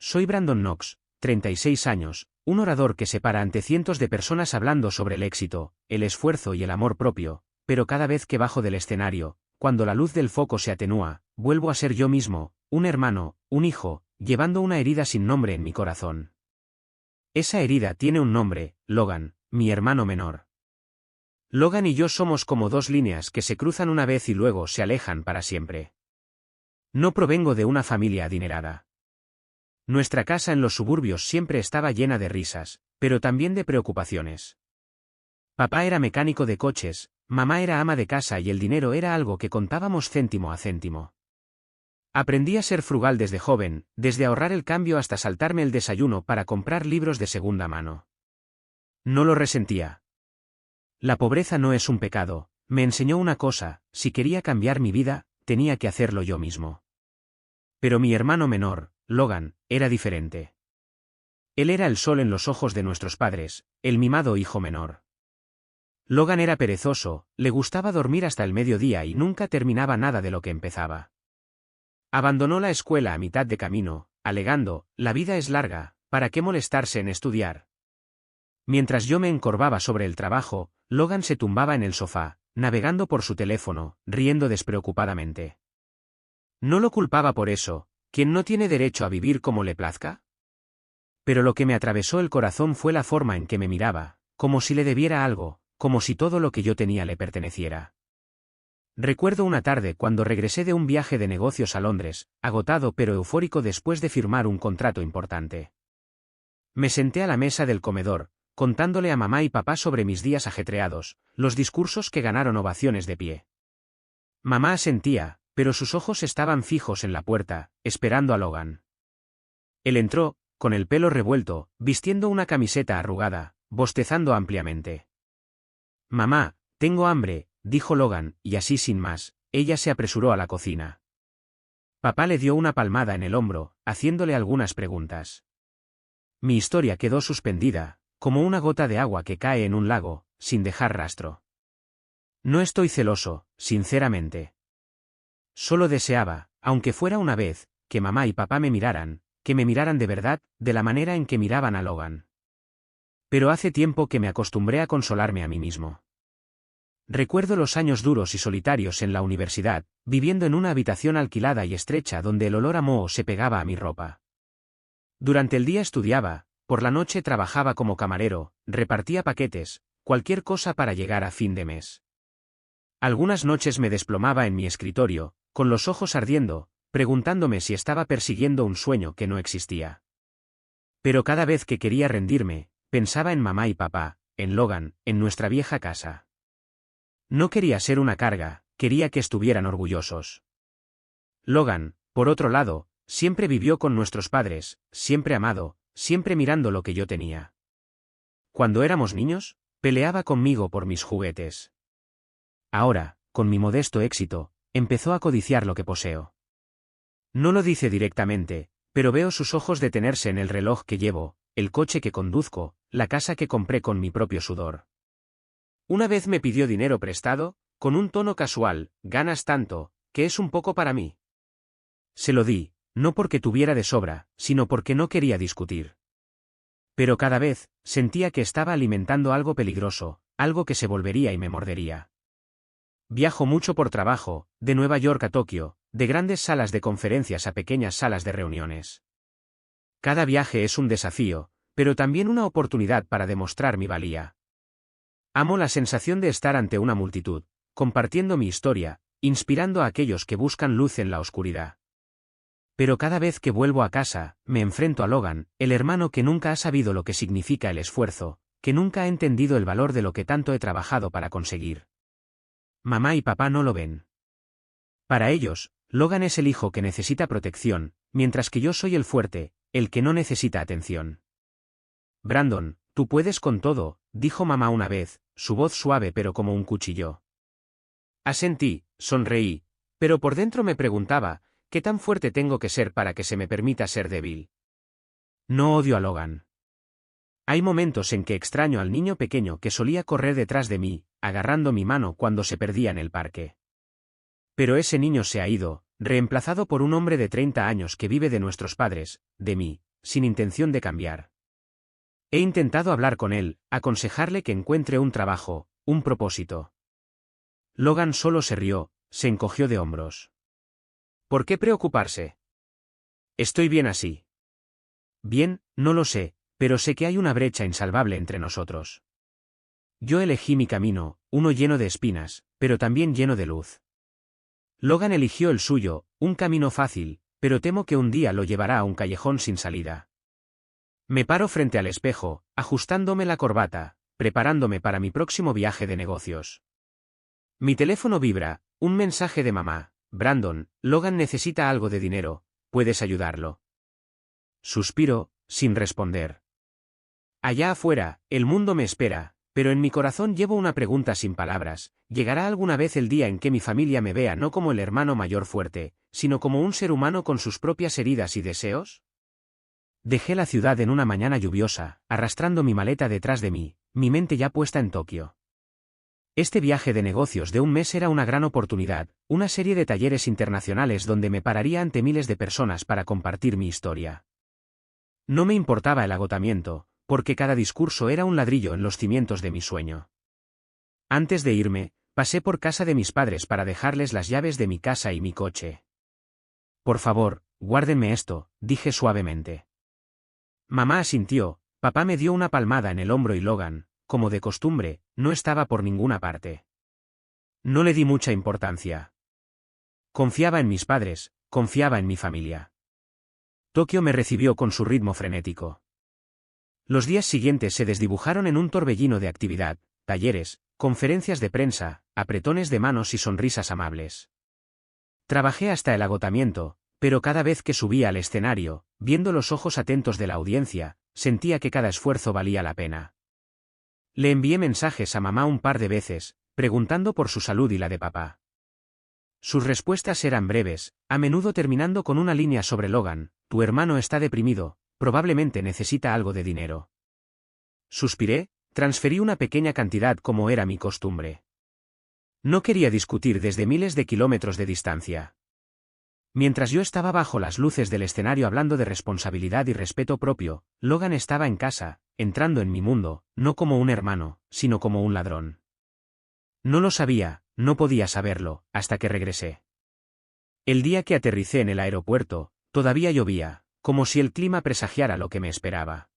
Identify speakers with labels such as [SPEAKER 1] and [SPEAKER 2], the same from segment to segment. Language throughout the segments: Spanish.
[SPEAKER 1] soy Brandon Knox, 36 años, un orador que se para ante cientos de personas hablando sobre el éxito, el esfuerzo y el amor propio, pero cada vez que bajo del escenario, cuando la luz del foco se atenúa, vuelvo a ser yo mismo, un hermano, un hijo, llevando una herida sin nombre en mi corazón. Esa herida tiene un nombre, Logan, mi hermano menor. Logan y yo somos como dos líneas que se cruzan una vez y luego se alejan para siempre. No provengo de una familia adinerada. Nuestra casa en los suburbios siempre estaba llena de risas, pero también de preocupaciones. Papá era mecánico de coches, mamá era ama de casa y el dinero era algo que contábamos céntimo a céntimo. Aprendí a ser frugal desde joven, desde ahorrar el cambio hasta saltarme el desayuno para comprar libros de segunda mano. No lo resentía. La pobreza no es un pecado, me enseñó una cosa: si quería cambiar mi vida, tenía que hacerlo yo mismo. Pero mi hermano menor, Logan, era diferente. Él era el sol en los ojos de nuestros padres, el mimado hijo menor. Logan era perezoso, le gustaba dormir hasta el mediodía y nunca terminaba nada de lo que empezaba. Abandonó la escuela a mitad de camino, alegando: la vida es larga, ¿para qué molestarse en estudiar? Mientras yo me encorvaba sobre el trabajo, Logan se tumbaba en el sofá, navegando por su teléfono, riendo despreocupadamente. No lo culpaba por eso, ¿quién no tiene derecho a vivir como le plazca? Pero lo que me atravesó el corazón fue la forma en que me miraba, como si le debiera algo, como si todo lo que yo tenía le perteneciera. Recuerdo una tarde cuando regresé de un viaje de negocios a Londres, agotado pero eufórico después de firmar un contrato importante. Me senté a la mesa del comedor, contándole a mamá y papá sobre mis días ajetreados, los discursos que ganaron ovaciones de pie. Mamá asentía, pero sus ojos estaban fijos en la puerta, esperando a Logan. Él entró, con el pelo revuelto, vistiendo una camiseta arrugada, bostezando ampliamente. «Mamá, tengo hambre», dijo Logan, y así sin más, ella se apresuró a la cocina. Papá le dio una palmada en el hombro, haciéndole algunas preguntas. Mi historia quedó suspendida, como una gota de agua que cae en un lago, sin dejar rastro. No estoy celoso, sinceramente. Solo deseaba, aunque fuera una vez, que mamá y papá me miraran de verdad, de la manera en que miraban a Logan. Pero hace tiempo que me acostumbré a consolarme a mí mismo. Recuerdo los años duros y solitarios en la universidad, viviendo en una habitación alquilada y estrecha donde el olor a moho se pegaba a mi ropa. Durante el día estudiaba, por la noche trabajaba como camarero, repartía paquetes, cualquier cosa para llegar a fin de mes. Algunas noches me desplomaba en mi escritorio, con los ojos ardiendo, preguntándome si estaba persiguiendo un sueño que no existía. Pero cada vez que quería rendirme, pensaba en mamá y papá, en Logan, en nuestra vieja casa. No quería ser una carga, quería que estuvieran orgullosos. Logan, por otro lado, siempre vivió con nuestros padres, siempre amado, siempre mirando lo que yo tenía. Cuando éramos niños, peleaba conmigo por mis juguetes. Ahora, con mi modesto éxito, empezó a codiciar lo que poseo. No lo dice directamente, pero veo sus ojos detenerse en el reloj que llevo, el coche que conduzco, la casa que compré con mi propio sudor. Una vez me pidió dinero prestado, con un tono casual: «¿Ganas tanto, que es un poco para mí?». Se lo di, no porque tuviera de sobra, sino porque no quería discutir. Pero cada vez, sentía que estaba alimentando algo peligroso, algo que se volvería y me mordería. Viajo mucho por trabajo, de Nueva York a Tokio, de grandes salas de conferencias a pequeñas salas de reuniones. Cada viaje es un desafío, pero también una oportunidad para demostrar mi valía. Amo la sensación de estar ante una multitud, compartiendo mi historia, inspirando a aquellos que buscan luz en la oscuridad. Pero cada vez que vuelvo a casa, me enfrento a Logan, el hermano que nunca ha sabido lo que significa el esfuerzo, que nunca ha entendido el valor de lo que tanto he trabajado para conseguir. Mamá y papá no lo ven. Para ellos, Logan es el hijo que necesita protección, mientras que yo soy el fuerte, el que no necesita atención. «Brandon, tú puedes con todo», dijo mamá una vez, su voz suave pero como un cuchillo. Asentí, sonreí, pero por dentro me preguntaba: ¿qué tan fuerte tengo que ser para que se me permita ser débil? No odio a Logan. Hay momentos en que extraño al niño pequeño que solía correr detrás de mí, agarrando mi mano cuando se perdía en el parque. Pero ese niño se ha ido, reemplazado por un hombre de 30 años que vive de nuestros padres, de mí, sin intención de cambiar. He intentado hablar con él, aconsejarle que encuentre un trabajo, un propósito. Logan solo se rió, se encogió de hombros. ¿Por qué preocuparse? Estoy bien así. Bien, no lo sé, pero sé que hay una brecha insalvable entre nosotros. Yo elegí mi camino, uno lleno de espinas, pero también lleno de luz. Logan eligió el suyo, un camino fácil, pero temo que un día lo llevará a un callejón sin salida. Me paro frente al espejo, ajustándome la corbata, preparándome para mi próximo viaje de negocios. Mi teléfono vibra, un mensaje de mamá. Brandon, Logan necesita algo de dinero, ¿puedes ayudarlo? Suspiro, sin responder. Allá afuera, el mundo me espera, pero en mi corazón llevo una pregunta sin palabras. ¿Llegará alguna vez el día en que mi familia me vea no como el hermano mayor fuerte, sino como un ser humano con sus propias heridas y deseos? Dejé la ciudad en una mañana lluviosa, arrastrando mi maleta detrás de mí, mi mente ya puesta en Tokio. Este viaje de negocios de un mes era una gran oportunidad, una serie de talleres internacionales donde me pararía ante miles de personas para compartir mi historia. No me importaba el agotamiento, porque cada discurso era un ladrillo en los cimientos de mi sueño. Antes de irme, pasé por casa de mis padres para dejarles las llaves de mi casa y mi coche. Por favor, guárdenme esto, dije suavemente. Mamá asintió, papá me dio una palmada en el hombro y Logan, como de costumbre, no estaba por ninguna parte. No le di mucha importancia. Confiaba en mis padres, confiaba en mi familia. Tokio me recibió con su ritmo frenético. Los días siguientes se desdibujaron en un torbellino de actividad, talleres, conferencias de prensa, apretones de manos y sonrisas amables. Trabajé hasta el agotamiento, pero cada vez que subía al escenario, viendo los ojos atentos de la audiencia, sentía que cada esfuerzo valía la pena. Le envié mensajes a mamá un par de veces, preguntando por su salud y la de papá. Sus respuestas eran breves, a menudo terminando con una línea sobre Logan: tu hermano está deprimido, probablemente necesita algo de dinero. Suspiré, transferí una pequeña cantidad como era mi costumbre. No quería discutir desde miles de kilómetros de distancia. Mientras yo estaba bajo las luces del escenario hablando de responsabilidad y respeto propio, Logan estaba en casa, entrando en mi mundo, no como un hermano, sino como un ladrón. No lo sabía, no podía saberlo, hasta que regresé. El día que aterricé en el aeropuerto, todavía llovía, como si el clima presagiara lo que me esperaba.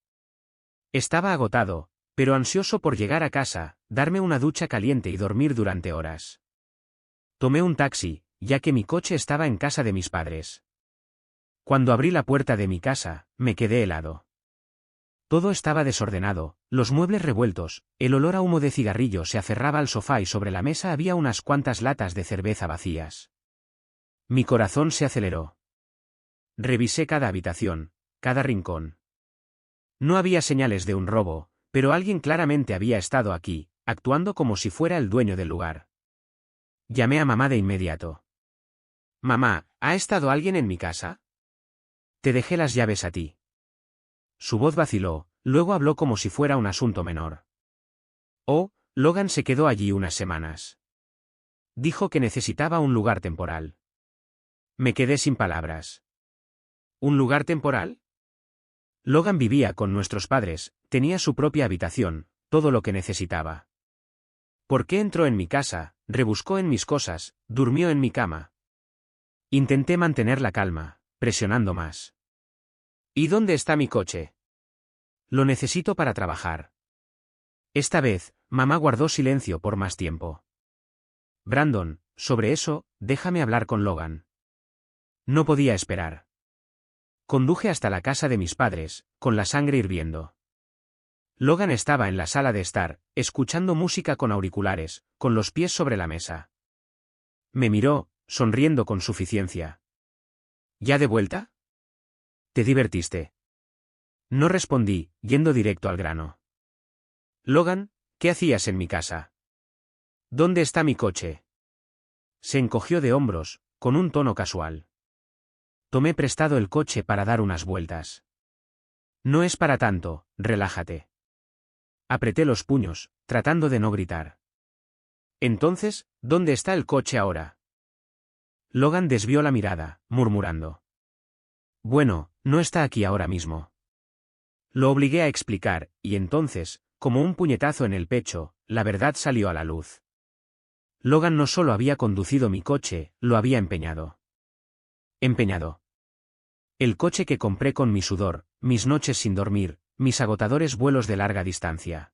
[SPEAKER 1] Estaba agotado, pero ansioso por llegar a casa, darme una ducha caliente y dormir durante horas. Tomé un taxi, ya que mi coche estaba en casa de mis padres. Cuando abrí la puerta de mi casa, me quedé helado. Todo estaba desordenado, los muebles revueltos, el olor a humo de cigarrillo se aferraba al sofá y sobre la mesa había unas cuantas latas de cerveza vacías. Mi corazón se aceleró. Revisé cada habitación, cada rincón. No había señales de un robo, pero alguien claramente había estado aquí, actuando como si fuera el dueño del lugar. Llamé a mamá de inmediato. Mamá, ¿ha estado alguien en mi casa? Te dejé las llaves a ti. Su voz vaciló, luego habló como si fuera un asunto menor. Oh, Logan se quedó allí unas semanas. Dijo que necesitaba un lugar temporal. Me quedé sin palabras. ¿Un lugar temporal? Logan vivía con nuestros padres, tenía su propia habitación, todo lo que necesitaba. ¿Por qué entró en mi casa, rebuscó en mis cosas, durmió en mi cama? Intenté mantener la calma, presionando más. ¿Y dónde está mi coche? Lo necesito para trabajar. Esta vez, mamá guardó silencio por más tiempo. Brandon, sobre eso, déjame hablar con Logan. No podía esperar. Conduje hasta la casa de mis padres, con la sangre hirviendo. Logan estaba en la sala de estar, escuchando música con auriculares, con los pies sobre la mesa. Me miró, sonriendo con suficiencia. ¿Ya de vuelta? ¿Te divertiste? No respondí, yendo directo al grano. Logan, ¿qué hacías en mi casa? ¿Dónde está mi coche? Se encogió de hombros, con un tono casual. Tomé prestado el coche para dar unas vueltas. No es para tanto, relájate. Apreté los puños, tratando de no gritar. Entonces, ¿dónde está el coche ahora? Logan desvió la mirada, murmurando. Bueno, no está aquí ahora mismo. Lo obligué a explicar, y entonces, como un puñetazo en el pecho, la verdad salió a la luz. Logan no solo había conducido mi coche, lo había empeñado. Empeñado. El coche que compré con mi sudor, mis noches sin dormir, mis agotadores vuelos de larga distancia.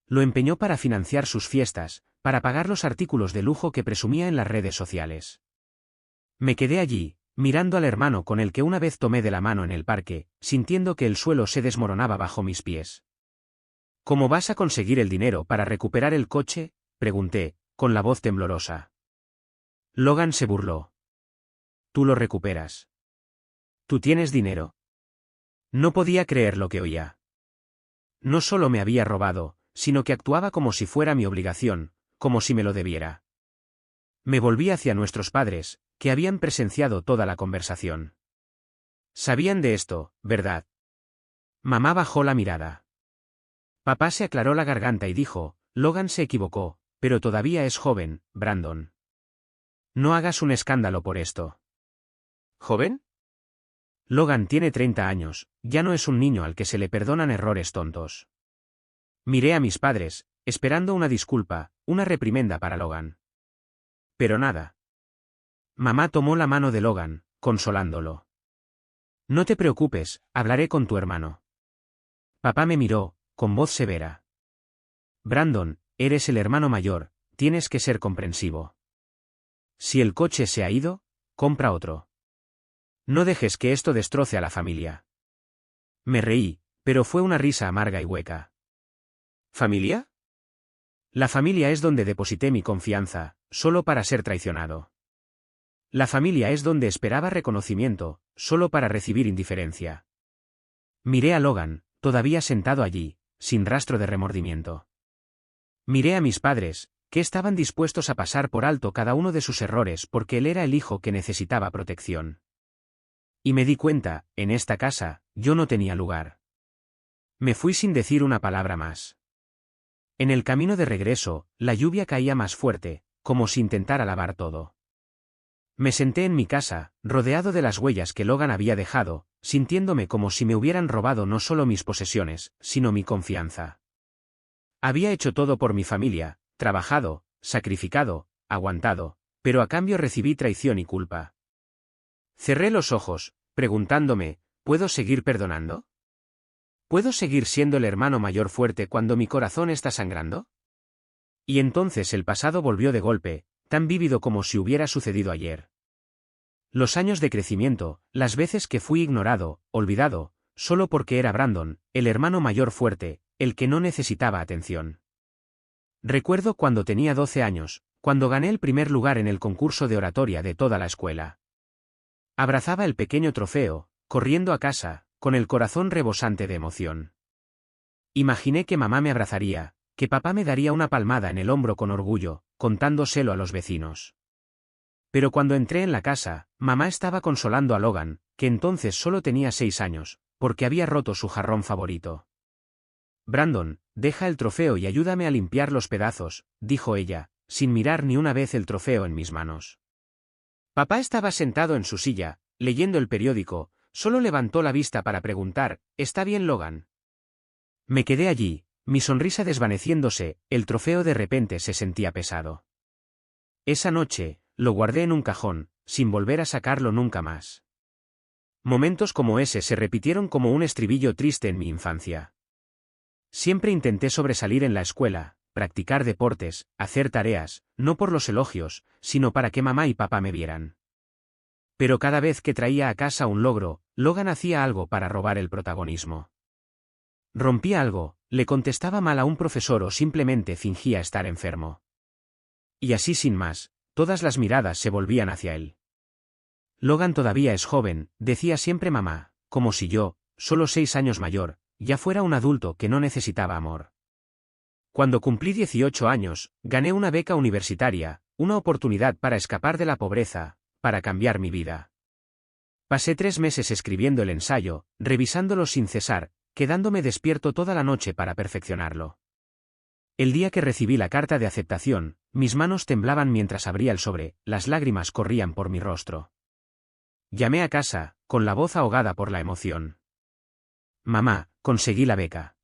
[SPEAKER 1] Lo empeñó para financiar sus fiestas, para pagar los artículos de lujo que presumía en las redes sociales. Me quedé allí, mirando al hermano con el que una vez tomé de la mano en el parque, sintiendo que el suelo se desmoronaba bajo mis pies. ¿Cómo vas a conseguir el dinero para recuperar el coche?, pregunté, con la voz temblorosa. Logan se burló. Tú lo recuperas. Tú tienes dinero. No podía creer lo que oía. No solo me había robado, sino que actuaba como si fuera mi obligación, como si me lo debiera. Me volví hacia nuestros padres, que habían presenciado toda la conversación. Sabían de esto, ¿verdad? Mamá bajó la mirada. Papá se aclaró la garganta y dijo, Logan se equivocó, pero todavía es joven, Brandon. No hagas un escándalo por esto. ¿Joven? Logan tiene 30 años, ya no es un niño al que se le perdonan errores tontos. Miré a mis padres, esperando una disculpa, una reprimenda para Logan. Pero nada. Mamá tomó la mano de Logan, consolándolo. No te preocupes, hablaré con tu hermano. Papá me miró, con voz severa. Brandon, eres el hermano mayor, tienes que ser comprensivo. Si el coche se ha ido, compra otro. No dejes que esto destroce a la familia. Me reí, pero fue una risa amarga y hueca. ¿Familia? La familia es donde deposité mi confianza, solo para ser traicionado. La familia es donde esperaba reconocimiento, solo para recibir indiferencia. Miré a Logan, todavía sentado allí, sin rastro de remordimiento. Miré a mis padres, que estaban dispuestos a pasar por alto cada uno de sus errores porque él era el hijo que necesitaba protección. Y me di cuenta, en esta casa, yo no tenía lugar. Me fui sin decir una palabra más. En el camino de regreso, la lluvia caía más fuerte, como si intentara lavar todo. Me senté en mi casa, rodeado de las huellas que Logan había dejado, sintiéndome como si me hubieran robado no solo mis posesiones, sino mi confianza. Había hecho todo por mi familia, trabajado, sacrificado, aguantado, pero a cambio recibí traición y culpa. Cerré los ojos, preguntándome, ¿puedo seguir perdonando? ¿Puedo seguir siendo el hermano mayor fuerte cuando mi corazón está sangrando? Y entonces el pasado volvió de golpe, tan vívido como si hubiera sucedido ayer. Los años de crecimiento, las veces que fui ignorado, olvidado, solo porque era Brandon, el hermano mayor fuerte, el que no necesitaba atención. Recuerdo cuando tenía 12 años, cuando gané el primer lugar en el concurso de oratoria de toda la escuela. Abrazaba el pequeño trofeo, corriendo a casa, con el corazón rebosante de emoción. Imaginé que mamá me abrazaría, que papá me daría una palmada en el hombro con orgullo, contándoselo a los vecinos. Pero cuando entré en la casa, mamá estaba consolando a Logan, que entonces solo tenía 6 años, porque había roto su jarrón favorito. Brandon, deja el trofeo y ayúdame a limpiar los pedazos, dijo ella, sin mirar ni una vez el trofeo en mis manos. Papá estaba sentado en su silla, leyendo el periódico, solo levantó la vista para preguntar, ¿está bien Logan? Me quedé allí, mi sonrisa desvaneciéndose, el trofeo de repente se sentía pesado. Esa noche, lo guardé en un cajón, sin volver a sacarlo nunca más. Momentos como ese se repitieron como un estribillo triste en mi infancia. Siempre intenté sobresalir en la escuela, practicar deportes, hacer tareas, no por los elogios, sino para que mamá y papá me vieran. Pero cada vez que traía a casa un logro, Logan hacía algo para robar el protagonismo. Rompía algo, le contestaba mal a un profesor o simplemente fingía estar enfermo. Y así sin más, todas las miradas se volvían hacia él. Logan todavía es joven, decía siempre mamá, como si yo, solo 6 años mayor, ya fuera un adulto que no necesitaba amor. Cuando cumplí 18 años, gané una beca universitaria, una oportunidad para escapar de la pobreza, para cambiar mi vida. Pasé 3 meses escribiendo el ensayo, revisándolo sin cesar, quedándome despierto toda la noche para perfeccionarlo. El día que recibí la carta de aceptación, mis manos temblaban mientras abría el sobre, las lágrimas corrían por mi rostro. Llamé a casa, con la voz ahogada por la emoción. Mamá, conseguí la beca.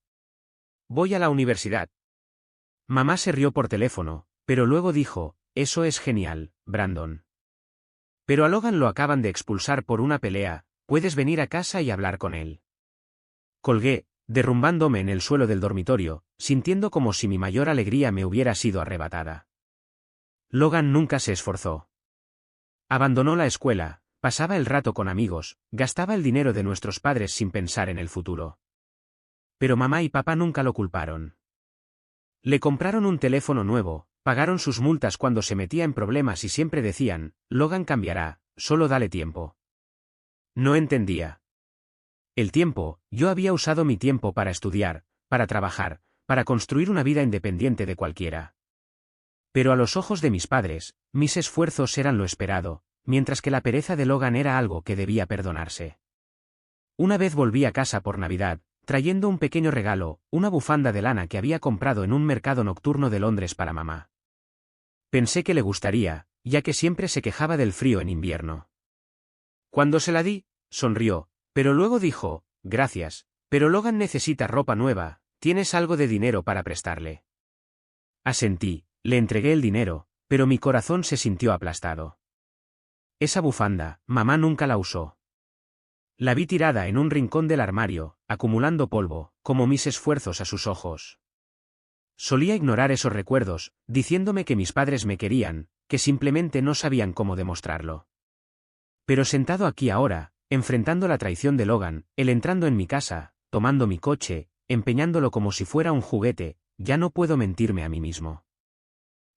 [SPEAKER 1] Voy a la universidad. Mamá se rió por teléfono, pero luego dijo, eso es genial, Brandon. Pero a Logan lo acaban de expulsar por una pelea, puedes venir a casa y hablar con él. Colgué, derrumbándome en el suelo del dormitorio, sintiendo como si mi mayor alegría me hubiera sido arrebatada. Logan nunca se esforzó. Abandonó la escuela, pasaba el rato con amigos, gastaba el dinero de nuestros padres sin pensar en el futuro. Pero mamá y papá nunca lo culparon. Le compraron un teléfono nuevo, pagaron sus multas cuando se metía en problemas y siempre decían, Logan cambiará, solo dale tiempo. No entendía. El tiempo, yo había usado mi tiempo para estudiar, para trabajar, para construir una vida independiente de cualquiera. Pero a los ojos de mis padres, mis esfuerzos eran lo esperado, mientras que la pereza de Logan era algo que debía perdonarse. Una vez volví a casa por Navidad, trayendo un pequeño regalo, una bufanda de lana que había comprado en un mercado nocturno de Londres para mamá. Pensé que le gustaría, ya que siempre se quejaba del frío en invierno. Cuando se la di, sonrió, pero luego dijo, gracias, pero Logan necesita ropa nueva, ¿tienes algo de dinero para prestarle? Asentí, le entregué el dinero, pero mi corazón se sintió aplastado. Esa bufanda, mamá nunca la usó. La vi tirada en un rincón del armario, acumulando polvo, como mis esfuerzos a sus ojos. Solía ignorar esos recuerdos, diciéndome que mis padres me querían, que simplemente no sabían cómo demostrarlo. Pero sentado aquí ahora, enfrentando la traición de Logan, él entrando en mi casa, tomando mi coche, empeñándolo como si fuera un juguete, ya no puedo mentirme a mí mismo.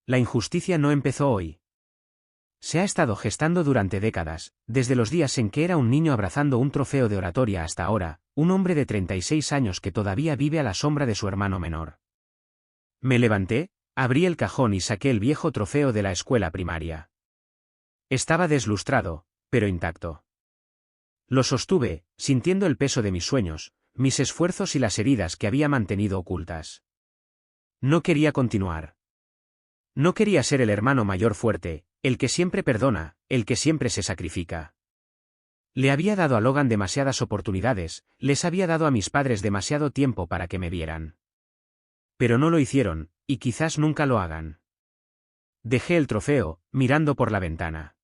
[SPEAKER 1] La injusticia no empezó hoy. Se ha estado gestando durante décadas, desde los días en que era un niño abrazando un trofeo de oratoria hasta ahora, un hombre de 36 años que todavía vive a la sombra de su hermano menor. Me levanté, abrí el cajón y saqué el viejo trofeo de la escuela primaria. Estaba deslustrado, pero intacto. Lo sostuve, sintiendo el peso de mis sueños, mis esfuerzos y las heridas que había mantenido ocultas. No quería continuar. No quería ser el hermano mayor fuerte, el que siempre perdona, el que siempre se sacrifica. Le había dado a Logan demasiadas oportunidades, les había dado a mis padres demasiado tiempo para que me vieran. Pero no lo hicieron, y quizás nunca lo hagan. Dejé el trofeo, mirando por la ventana.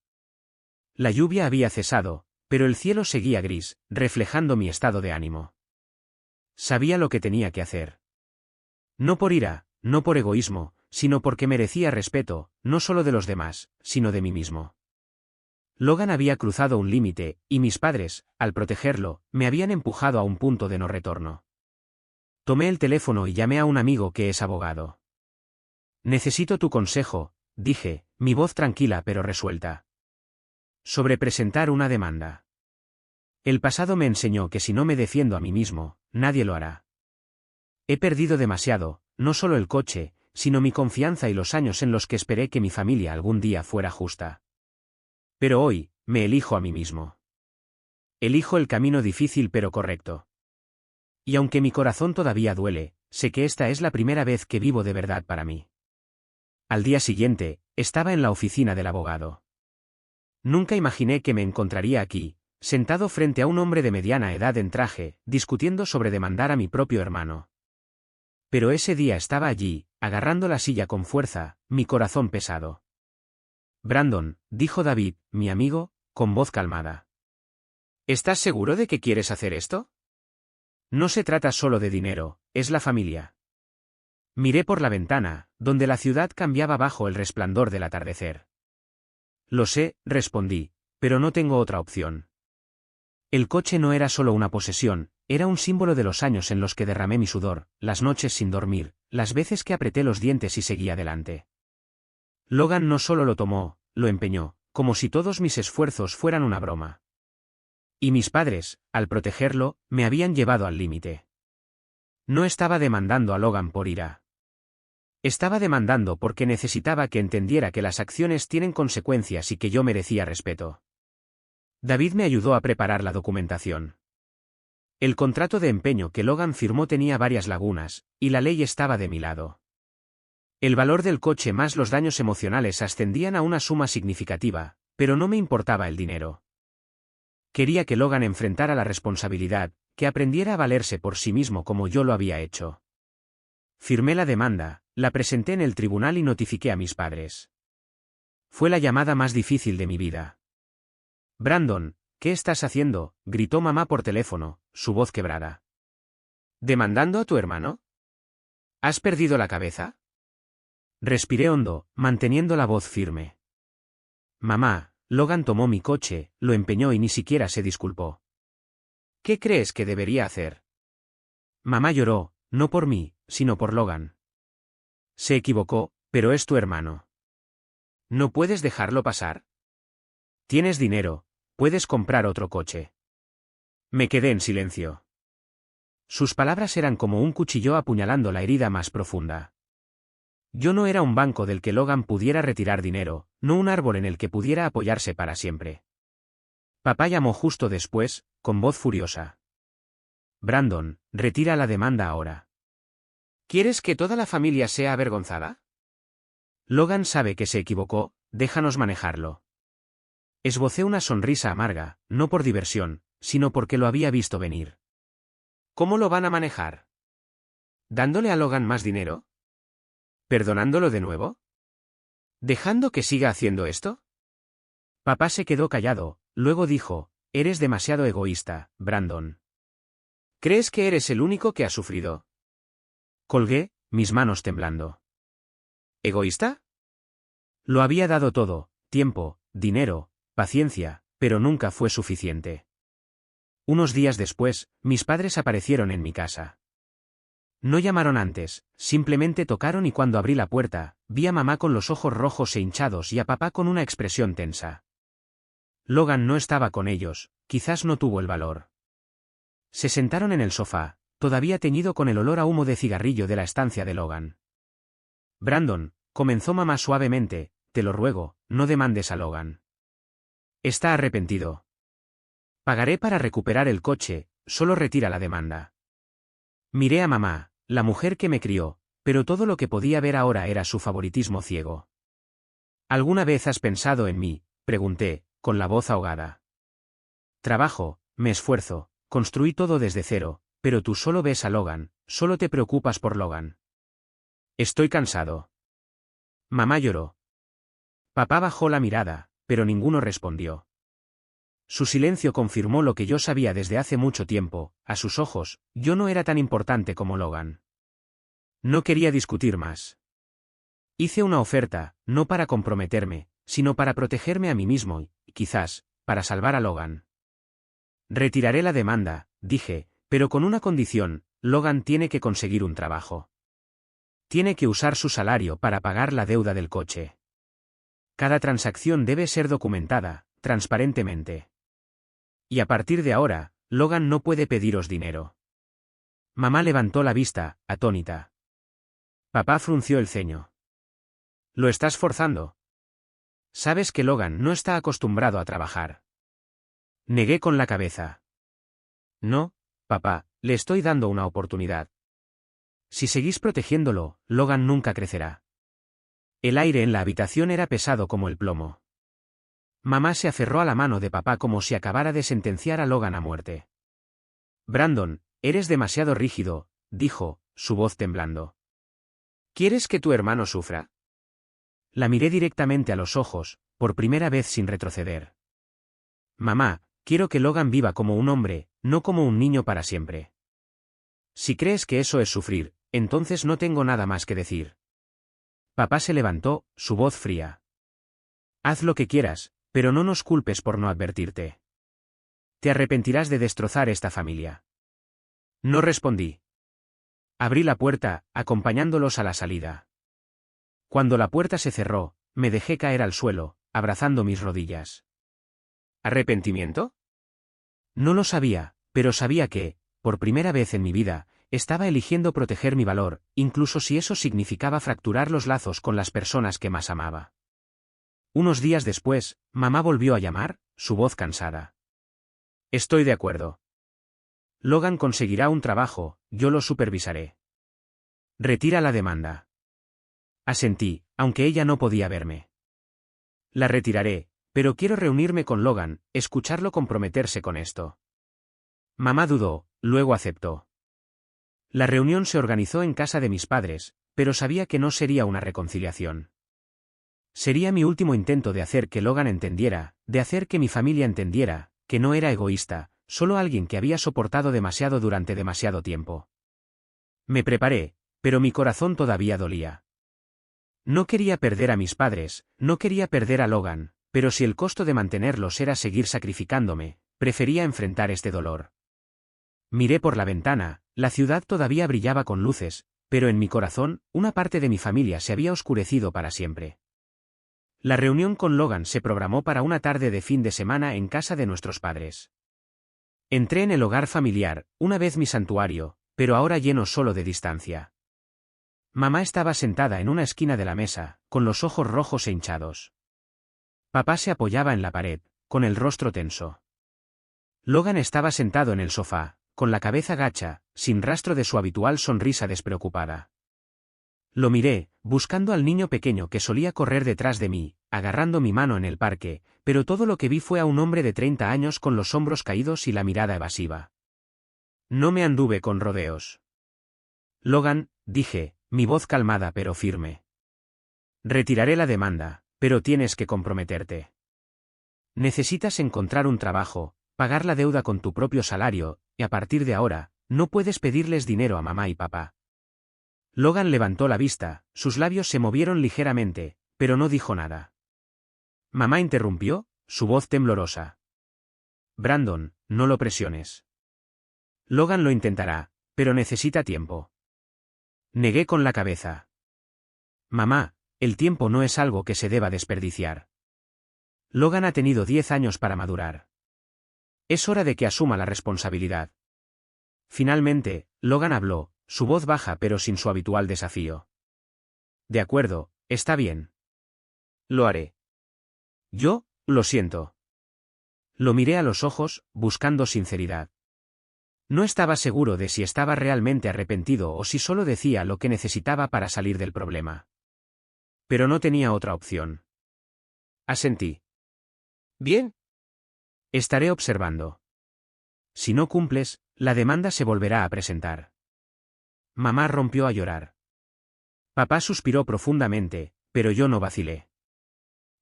[SPEAKER 1] La lluvia había cesado, pero el cielo seguía gris, reflejando mi estado de ánimo. Sabía lo que tenía que hacer. No por ira, no por egoísmo, sino porque merecía respeto, no solo de los demás, sino de mí mismo. Logan había cruzado un límite, y mis padres, al protegerlo, me habían empujado a un punto de no retorno. Tomé el teléfono y llamé a un amigo que es abogado. Necesito tu consejo, dije, mi voz tranquila pero resuelta. Sobre presentar una demanda. El pasado me enseñó que si no me defiendo a mí mismo, nadie lo hará. He perdido demasiado, no solo el coche, sino mi confianza y los años en los que esperé que mi familia algún día fuera justa. Pero hoy, me elijo a mí mismo. Elijo el camino difícil pero correcto. Y aunque mi corazón todavía duele, sé que esta es la primera vez que vivo de verdad para mí. Al día siguiente, estaba en la oficina del abogado. Nunca imaginé que me encontraría aquí, sentado frente a un hombre de mediana edad en traje, discutiendo sobre demandar a mi propio hermano. Pero ese día estaba allí, agarrando la silla con fuerza, mi corazón pesado. Brandon, dijo David, mi amigo, con voz calmada. ¿Estás seguro de que quieres hacer esto? No se trata solo de dinero, es la familia. Miré por la ventana, donde la ciudad cambiaba bajo el resplandor del atardecer. Lo sé, respondí, pero no tengo otra opción. El coche no era solo una posesión, era un símbolo de los años en los que derramé mi sudor, las noches sin dormir, las veces que apreté los dientes y seguí adelante. Logan no solo lo tomó, lo empeñó, como si todos mis esfuerzos fueran una broma. Y mis padres, al protegerlo, me habían llevado al límite. No estaba demandando a Logan por ira. Estaba demandando porque necesitaba que entendiera que las acciones tienen consecuencias y que yo merecía respeto. David me ayudó a preparar la documentación. El contrato de empeño que Logan firmó tenía varias lagunas, y la ley estaba de mi lado. El valor del coche más los daños emocionales ascendían a una suma significativa, pero no me importaba el dinero. Quería que Logan enfrentara la responsabilidad, que aprendiera a valerse por sí mismo como yo lo había hecho. Firmé la demanda, la presenté en el tribunal y notifiqué a mis padres. Fue la llamada más difícil de mi vida. Brandon, ¿qué estás haciendo?, gritó mamá por teléfono, su voz quebrada. ¿Demandando a tu hermano? ¿Has perdido la cabeza? Respiré hondo, manteniendo la voz firme. Mamá, Logan tomó mi coche, lo empeñó y ni siquiera se disculpó. ¿Qué crees que debería hacer? Mamá lloró, no por mí, sino por Logan. Se equivocó, pero es tu hermano. ¿No puedes dejarlo pasar? Tienes dinero, puedes comprar otro coche. Me quedé en silencio. Sus palabras eran como un cuchillo apuñalando la herida más profunda. Yo no era un banco del que Logan pudiera retirar dinero, no un árbol en el que pudiera apoyarse para siempre. Papá llamó justo después, con voz furiosa. Brandon, retira la demanda ahora. ¿Quieres que toda la familia sea avergonzada? Logan sabe que se equivocó, déjanos manejarlo. Esbocé una sonrisa amarga, no por diversión, sino porque lo había visto venir. ¿Cómo lo van a manejar? ¿Dándole a Logan más dinero? ¿Perdonándolo de nuevo? ¿Dejando que siga haciendo esto? Papá se quedó callado, luego dijo, eres demasiado egoísta, Brandon. ¿Crees que eres el único que ha sufrido? Colgué, mis manos temblando. ¿Egoísta? Lo había dado todo, tiempo, dinero, paciencia, pero nunca fue suficiente. Unos días después, mis padres aparecieron en mi casa. No llamaron antes, simplemente tocaron y cuando abrí la puerta, vi a mamá con los ojos rojos e hinchados y a papá con una expresión tensa. Logan no estaba con ellos, quizás no tuvo el valor. Se sentaron en el sofá, todavía teñido con el olor a humo de cigarrillo de la estancia de Logan. Brandon, comenzó mamá suavemente, te lo ruego, no demandes a Logan. Está arrepentido. Pagaré para recuperar el coche, solo retira la demanda. Miré a mamá, la mujer que me crió, pero todo lo que podía ver ahora era su favoritismo ciego. ¿Alguna vez has pensado en mí?, pregunté, con la voz ahogada. Trabajo, me esfuerzo, construí todo desde cero, pero tú solo ves a Logan, solo te preocupas por Logan. Estoy cansado. Mamá lloró. Papá bajó la mirada, pero ninguno respondió. Su silencio confirmó lo que yo sabía desde hace mucho tiempo, a sus ojos, yo no era tan importante como Logan. No quería discutir más. Hice una oferta, no para comprometerme, sino para protegerme a mí mismo y, quizás, para salvar a Logan. Retiraré la demanda, dije, pero con una condición, Logan tiene que conseguir un trabajo. Tiene que usar su salario para pagar la deuda del coche. Cada transacción debe ser documentada, transparentemente. Y a partir de ahora, Logan no puede pediros dinero. Mamá levantó la vista, atónita. Papá frunció el ceño. ¿Lo estás forzando? Sabes que Logan no está acostumbrado a trabajar. Negué con la cabeza. No, papá, le estoy dando una oportunidad. Si seguís protegiéndolo, Logan nunca crecerá. El aire en la habitación era pesado como el plomo. Mamá se aferró a la mano de papá como si acabara de sentenciar a Logan a muerte. Brandon, eres demasiado rígido, dijo, su voz temblando. ¿Quieres que tu hermano sufra? La miré directamente a los ojos, por primera vez sin retroceder. Mamá, quiero que Logan viva como un hombre, no como un niño para siempre. Si crees que eso es sufrir, entonces no tengo nada más que decir. Papá se levantó, su voz fría. Haz lo que quieras, pero no nos culpes por no advertirte. Te arrepentirás de destrozar esta familia. No respondí. Abrí la puerta, acompañándolos a la salida. Cuando la puerta se cerró, me dejé caer al suelo, abrazando mis rodillas. ¿Arrepentimiento? No lo sabía, pero sabía que, por primera vez en mi vida, estaba eligiendo proteger mi valor, incluso si eso significaba fracturar los lazos con las personas que más amaba. Unos días después, mamá volvió a llamar, su voz cansada. Estoy de acuerdo. Logan conseguirá un trabajo, yo lo supervisaré. Retira la demanda. Asentí, aunque ella no podía verme. La retiraré, pero quiero reunirme con Logan, escucharlo comprometerse con esto. Mamá dudó, luego aceptó. La reunión se organizó en casa de mis padres, pero sabía que no sería una reconciliación. Sería mi último intento de hacer que Logan entendiera, de hacer que mi familia entendiera, que no era egoísta, solo alguien que había soportado demasiado durante demasiado tiempo. Me preparé, pero mi corazón todavía dolía. No quería perder a mis padres, no quería perder a Logan, pero si el costo de mantenerlos era seguir sacrificándome, prefería enfrentar este dolor. Miré por la ventana, la ciudad todavía brillaba con luces, pero en mi corazón, una parte de mi familia se había oscurecido para siempre. La reunión con Logan se programó para una tarde de fin de semana en casa de nuestros padres. Entré en el hogar familiar, una vez mi santuario, pero ahora lleno solo de distancia. Mamá estaba sentada en una esquina de la mesa, con los ojos rojos e hinchados. Papá se apoyaba en la pared, con el rostro tenso. Logan estaba sentado en el sofá, con la cabeza gacha, sin rastro de su habitual sonrisa despreocupada. Lo miré, buscando al niño pequeño que solía correr detrás de mí, agarrando mi mano en el parque, pero todo lo que vi fue a un hombre de 30 años con los hombros caídos y la mirada evasiva. No me anduve con rodeos. Logan, dije, mi voz calmada pero firme. Retiraré la demanda, pero tienes que comprometerte. Necesitas encontrar un trabajo, pagar la deuda con tu propio salario, y a partir de ahora, no puedes pedirles dinero a mamá y papá. Logan levantó la vista, sus labios se movieron ligeramente, pero no dijo nada. Mamá interrumpió, su voz temblorosa. Brandon, no lo presiones. Logan lo intentará, pero necesita tiempo. Negué con la cabeza. Mamá, el tiempo no es algo que se deba desperdiciar. Logan ha tenido 10 años para madurar. Es hora de que asuma la responsabilidad. Finalmente, Logan habló, su voz baja pero sin su habitual desafío. De acuerdo, está bien. Lo haré. Yo, lo siento. Lo miré a los ojos, buscando sinceridad. No estaba seguro de si estaba realmente arrepentido o si solo decía lo que necesitaba para salir del problema. Pero no tenía otra opción. Asentí. Bien. Estaré observando. Si no cumples, la demanda se volverá a presentar. Mamá rompió a llorar. Papá suspiró profundamente, pero yo no vacilé.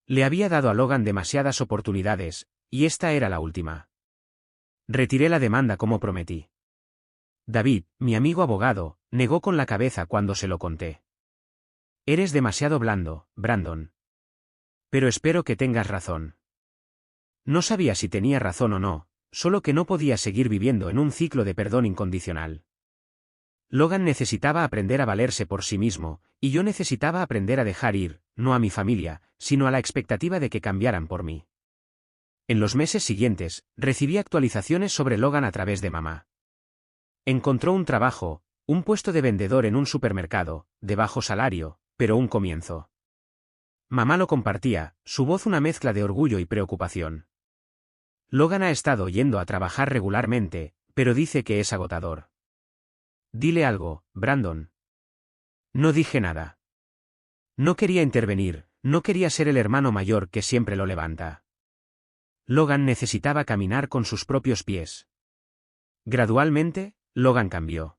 [SPEAKER 1] Le había dado a Logan demasiadas oportunidades, y esta era la última. Retiré la demanda como prometí. David, mi amigo abogado, negó con la cabeza cuando se lo conté. Eres demasiado blando, Brandon. Pero espero que tengas razón. No sabía si tenía razón o no, solo que no podía seguir viviendo en un ciclo de perdón incondicional. Logan necesitaba aprender a valerse por sí mismo, y yo necesitaba aprender a dejar ir, no a mi familia, sino a la expectativa de que cambiaran por mí. En los meses siguientes, recibí actualizaciones sobre Logan a través de mamá. Encontró un trabajo, un puesto de vendedor en un supermercado, de bajo salario, pero un comienzo. Mamá lo compartía, su voz una mezcla de orgullo y preocupación. Logan ha estado yendo a trabajar regularmente, pero dice que es agotador. Dile algo, Brandon. No dije nada. No quería intervenir, no quería ser el hermano mayor que siempre lo levanta. Logan necesitaba caminar con sus propios pies. Gradualmente, Logan cambió.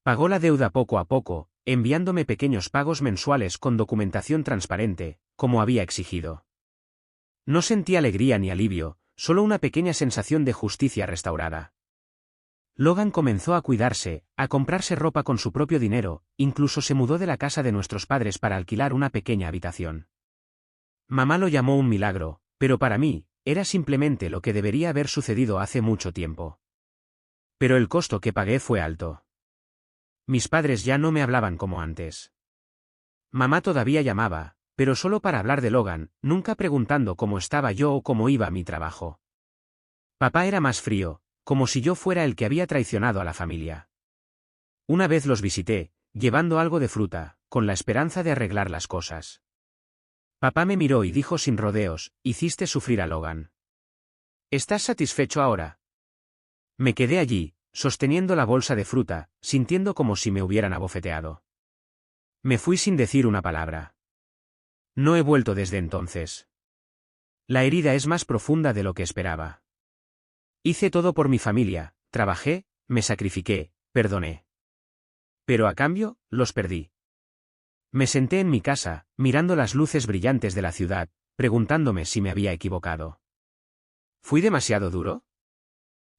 [SPEAKER 1] Pagó la deuda poco a poco, enviándome pequeños pagos mensuales con documentación transparente, como había exigido. No sentí alegría ni alivio, solo una pequeña sensación de justicia restaurada. Logan comenzó a cuidarse, a comprarse ropa con su propio dinero, incluso se mudó de la casa de nuestros padres para alquilar una pequeña habitación. Mamá lo llamó un milagro, pero para mí, era simplemente lo que debería haber sucedido hace mucho tiempo. Pero el costo que pagué fue alto. Mis padres ya no me hablaban como antes. Mamá todavía llamaba, pero solo para hablar de Logan, nunca preguntando cómo estaba yo o cómo iba mi trabajo. Papá era más frío, como si yo fuera el que había traicionado a la familia. Una vez los visité, llevando algo de fruta, con la esperanza de arreglar las cosas. Papá me miró y dijo sin rodeos, hiciste sufrir a Logan. ¿Estás satisfecho ahora? Me quedé allí, sosteniendo la bolsa de fruta, sintiendo como si me hubieran abofeteado. Me fui sin decir una palabra. No he vuelto desde entonces. La herida es más profunda de lo que esperaba. Hice todo por mi familia, trabajé, me sacrifiqué, perdoné. Pero a cambio, los perdí. Me senté en mi casa, mirando las luces brillantes de la ciudad, preguntándome si me había equivocado. ¿Fui demasiado duro?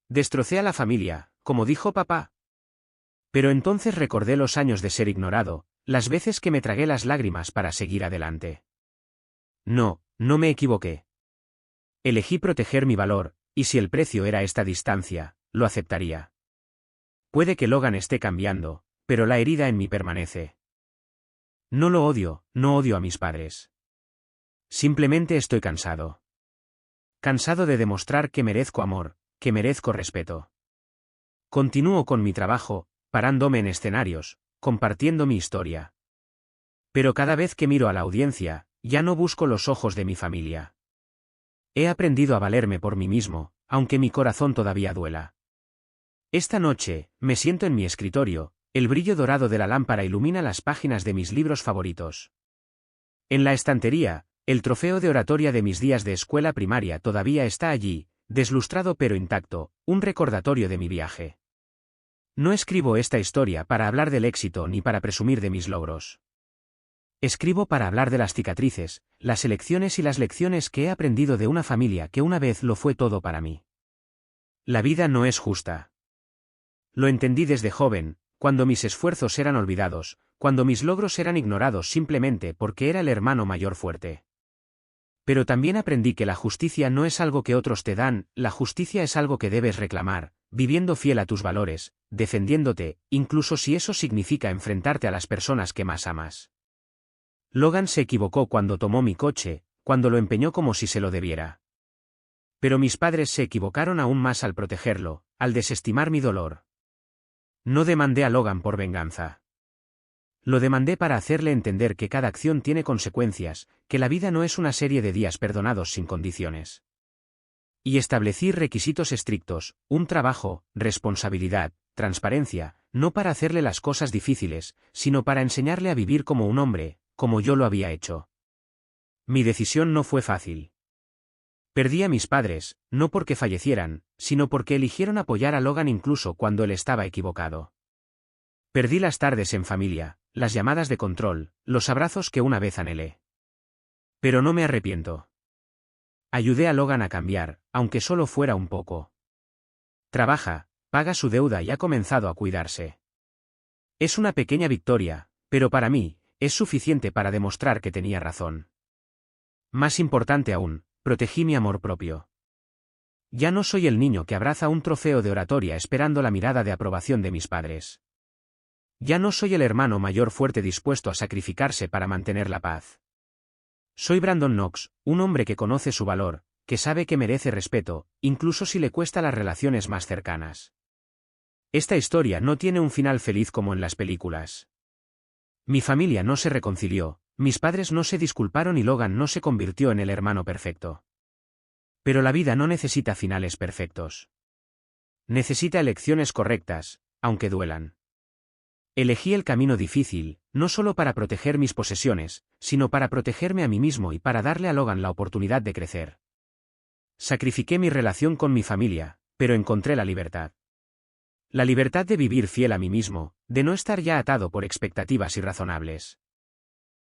[SPEAKER 1] Destrocé a la familia, como dijo papá. Pero entonces recordé los años de ser ignorado, las veces que me tragué las lágrimas para seguir adelante. No, no me equivoqué. Elegí proteger mi valor, y si el precio era esta distancia, lo aceptaría. Puede que Logan esté cambiando, pero la herida en mí permanece. No lo odio, no odio a mis padres. Simplemente estoy cansado. Cansado de demostrar que merezco amor, que merezco respeto. Continúo con mi trabajo, parándome en escenarios, compartiendo mi historia. Pero cada vez que miro a la audiencia, ya no busco los ojos de mi familia. He aprendido a valerme por mí mismo, aunque mi corazón todavía duela. Esta noche, me siento en mi escritorio, el brillo dorado de la lámpara ilumina las páginas de mis libros favoritos. En la estantería, el trofeo de oratoria de mis días de escuela primaria todavía está allí, deslustrado pero intacto, un recordatorio de mi viaje. No escribo esta historia para hablar del éxito ni para presumir de mis logros. Escribo para hablar de las cicatrices, las elecciones y las lecciones que he aprendido de una familia que una vez lo fue todo para mí. La vida no es justa. Lo entendí desde joven, cuando mis esfuerzos eran olvidados, cuando mis logros eran ignorados simplemente porque era el hermano mayor fuerte. Pero también aprendí que la justicia no es algo que otros te dan, la justicia es algo que debes reclamar, viviendo fiel a tus valores, defendiéndote, incluso si eso significa enfrentarte a las personas que más amas. Logan se equivocó cuando tomó mi coche, cuando lo empeñó como si se lo debiera. Pero mis padres se equivocaron aún más al protegerlo, al desestimar mi dolor. No demandé a Logan por venganza. Lo demandé para hacerle entender que cada acción tiene consecuencias, que la vida no es una serie de días perdonados sin condiciones. Y establecí requisitos estrictos, un trabajo, responsabilidad, transparencia, no para hacerle las cosas difíciles, sino para enseñarle a vivir como un hombre, como yo lo había hecho. Mi decisión no fue fácil. Perdí a mis padres, no porque fallecieran, sino porque eligieron apoyar a Logan incluso cuando él estaba equivocado. Perdí las tardes en familia, las llamadas de control, los abrazos que una vez anhelé. Pero no me arrepiento. Ayudé a Logan a cambiar, aunque solo fuera un poco. Trabaja, paga su deuda y ha comenzado a cuidarse. Es una pequeña victoria, pero para mí, es suficiente para demostrar que tenía razón. Más importante aún, protegí mi amor propio. Ya no soy el niño que abraza un trofeo de oratoria esperando la mirada de aprobación de mis padres. Ya no soy el hermano mayor fuerte dispuesto a sacrificarse para mantener la paz. Soy Brandon Knox, un hombre que conoce su valor, que sabe que merece respeto, incluso si le cuesta las relaciones más cercanas. Esta historia no tiene un final feliz como en las películas. Mi familia no se reconcilió, mis padres no se disculparon y Logan no se convirtió en el hermano perfecto. Pero la vida no necesita finales perfectos. Necesita elecciones correctas, aunque duelan. Elegí el camino difícil, no solo para proteger mis posesiones, sino para protegerme a mí mismo y para darle a Logan la oportunidad de crecer. Sacrifiqué mi relación con mi familia, pero encontré la libertad. La libertad de vivir fiel a mí mismo, de no estar ya atado por expectativas irrazonables.